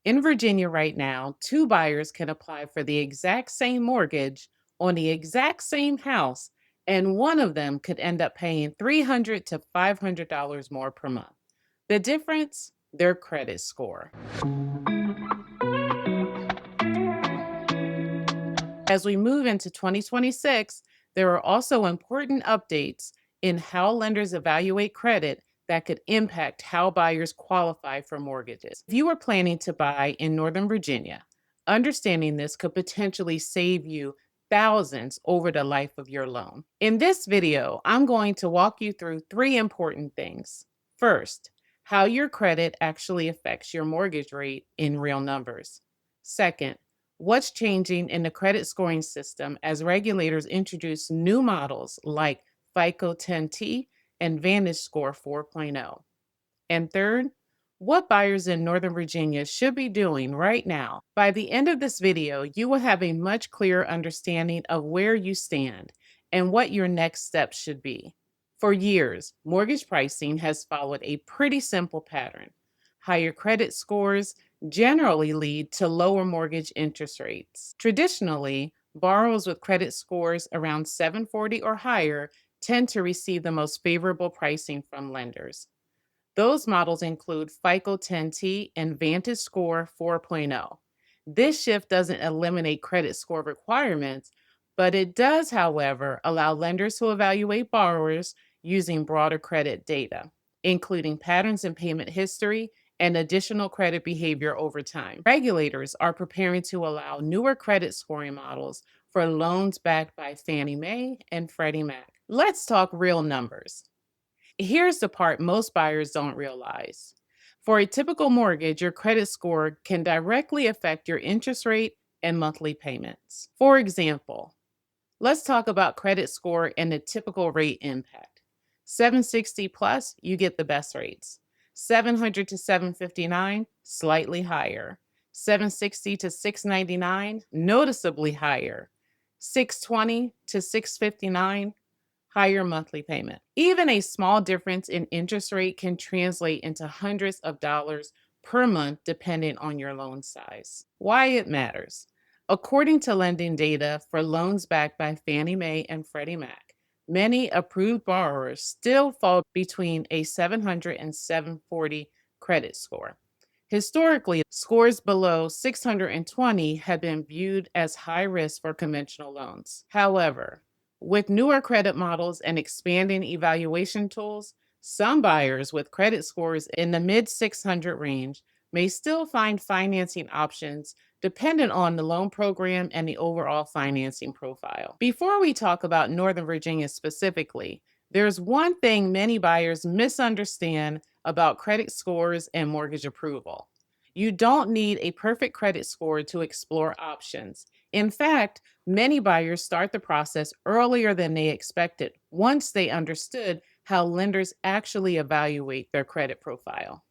In Virginia right now, two buyers can apply for the exact same mortgage on the exact same house, and one of them could end up paying $300 to $500 more per month. The difference? Their credit score. As we move into 2026, there are also important updates in how lenders evaluate credit that could impact how buyers qualify for mortgages. If you are planning to buy in Northern Virginia, understanding this could potentially save you thousands over the life of your loan. In this video, I'm going to walk you through three important things. First, how your credit actually affects your mortgage rate in real numbers. Second, what's changing in the credit scoring system as regulators introduce new models like FICO 10T and VantageScore 4.0? And third, what buyers in Northern Virginia should be doing right now. By the end of this video, you will have a much clearer understanding of where you stand and what your next steps should be. For years, mortgage pricing has followed a pretty simple pattern. Higher credit scores generally lead to lower mortgage interest rates. Traditionally, borrowers with credit scores around 740 or higher tend to receive the most favorable pricing from lenders. Those models include FICO 10T and VantageScore 4.0. This shift doesn't eliminate credit score requirements, but it does, however, allow lenders to evaluate borrowers using broader credit data, including patterns in payment history and additional credit behavior over time. Regulators are preparing to allow newer credit scoring models for loans backed by Fannie Mae and Freddie Mac. Let's talk real numbers. Here's the part most buyers don't realize. For a typical mortgage, your credit score can directly affect your interest rate and monthly payments. For example, let's talk about credit score and the typical rate impact. 760 plus, you get the best rates. 700 to 759, slightly higher. 760 to 699, noticeably higher. 620 to 659, higher monthly payment. Even a small difference in interest rate can translate into hundreds of dollars per month depending on your loan size. Why it matters. According to lending data for loans backed by Fannie Mae and Freddie Mac, many approved borrowers still fall between a 700 and 740 credit score. Historically, scores below 620 have been viewed as high risk for conventional loans. However, with newer credit models and expanding evaluation tools, some buyers with credit scores in the mid 600 range may still find financing options dependent on the loan program and the overall financing profile. Before we talk about Northern Virginia specifically, there's one thing many buyers misunderstand about credit scores and mortgage approval. You don't need a perfect credit score to explore options. In fact, many buyers start the process earlier than they expected once they understood how lenders actually evaluate their credit profile.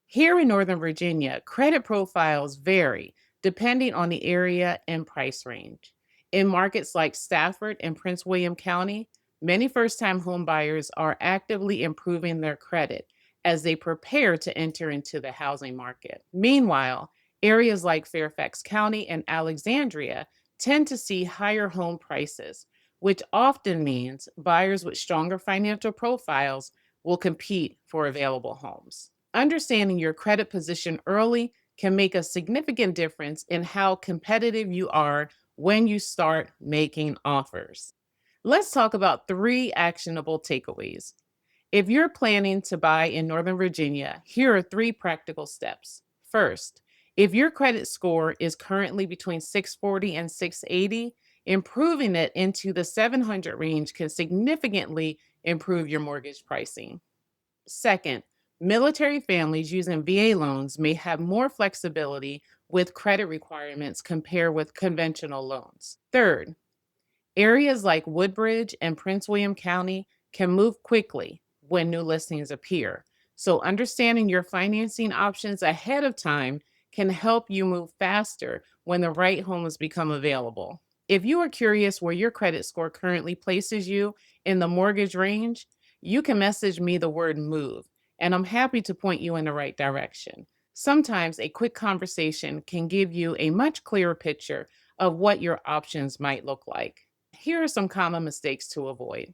Here in Northern Virginia, credit profiles vary depending on the area and price range. In markets like Stafford and Prince William County, many first time home buyers are actively improving their credit as they prepare to enter into the housing market. Meanwhile, areas like Fairfax County and Alexandria tend to see higher home prices, which often means buyers with stronger financial profiles will compete for available homes. Understanding your credit position early can make a significant difference in how competitive you are when you start making offers. Let's talk about three actionable takeaways. If you're planning to buy in Northern Virginia, here are three practical steps. First, if your credit score is currently between 640 and 680, improving it into the 700 range can significantly improve your mortgage pricing. Second, military families using VA loans may have more flexibility with credit requirements compared with conventional loans. Third, areas like Woodbridge and Prince William County can move quickly when new listings appear. So, understanding your financing options ahead of time can help you move faster when the right homes become available. If you are curious where your credit score currently places you in the mortgage range, you can message me the word move, and I'm happy to point you in the right direction. Sometimes a quick conversation can give you a much clearer picture of what your options might look like. Here are some common mistakes to avoid.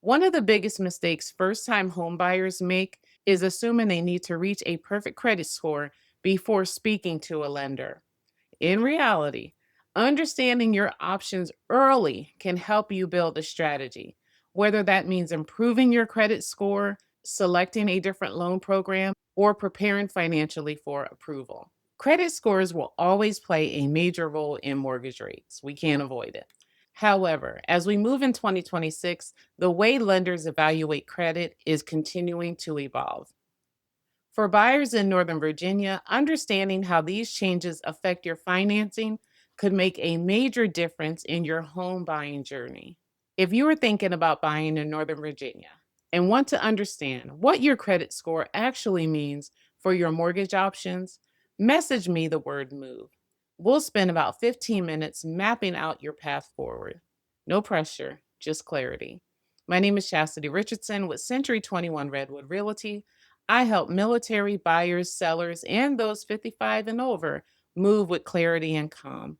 One of the biggest mistakes first time homebuyers make is assuming they need to reach a perfect credit score before speaking to a lender. In reality, understanding your options early can help you build a strategy, whether that means improving your credit score, selecting a different loan program, or preparing financially for approval. Credit scores will always play a major role in mortgage rates. We can't avoid it. However, as we move in 2026, the way lenders evaluate credit is continuing to evolve. For buyers in Northern Virginia, understanding how these changes affect your financing could make a major difference in your home buying journey. If you are thinking about buying in Northern Virginia and want to understand what your credit score actually means for your mortgage options, message me the word MOVE. We'll spend about 15 minutes mapping out your path forward. No pressure, just clarity. My name is Chastity Richardson with Century 21 Redwood Realty. I help military buyers, sellers, and those 55 and over move with clarity and calm.